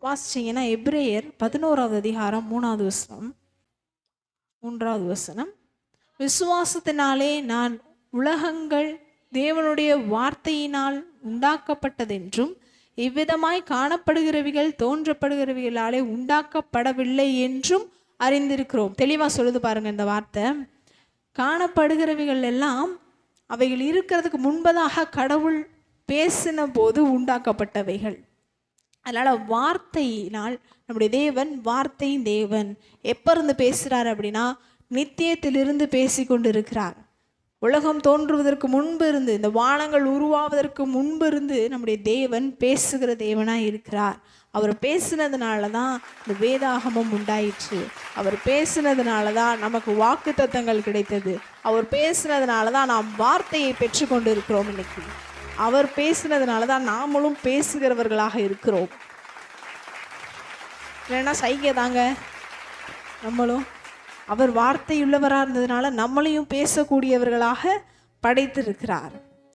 வாசிச்சிங்கன்னா எபிரேயர் 11வது அதிகாரம் 3வது வசனம் 3வது வசனம், விசுவாசத்தினாலே நான் உலகங்கள் தேவனுடைய வார்த்தையினால் உண்டாக்கப்பட்டதென்றும் இவ்விதமாய் காணப்படுகிறவைகள் தோன்றப்படுகிறவைகளாலே உண்டாக்கப்படவில்லை என்றும் அறிந்திருக்கிறோம். தெளிவாக சொல்லுது பாருங்க இந்த வார்த்தை. காணப்படுகிறவைகள் எல்லாம் அவைகள் இருக்கிறதுக்கு முன்பதாக கடவுள் பேசின போது உண்டாக்கப்பட்டவைகள். அதனால் வார்த்தையினால் நம்முடைய தேவன் வார்த்தையின் தேவன். எப்போ இருந்து பேசுகிறார் அப்படின்னா நித்தியத்திலிருந்து பேசி கொண்டு இருக்கிறார். உலகம் தோன்றுவதற்கு முன்பு இருந்து, இந்த வானங்கள் உருவாவதற்கு முன்பு இருந்து நம்முடைய தேவன் பேசுகிற தேவனாக இருக்கிறார். அவர் பேசினதுனால தான் இந்த வேதாகமம் உண்டாயிற்று. அவர் பேசினதுனால தான் நமக்கு வாக்கு தத்தங்கள் கிடைத்தது. அவர் பேசினதுனால தான் நாம் வார்த்தையை பெற்று கொண்டு இருக்கிறோம். இன்னைக்கு அவர் பேசினதுனால தான் நாமளும் பேசுகிறவர்களாக இருக்கிறோம். இல்லைன்னா சைகை தாங்க நம்மளும். அவர் வார்த்தையுள்ளவராக இருந்ததுனால நம்மளையும் பேசக்கூடியவர்களாக படைத்திருக்கிறார்.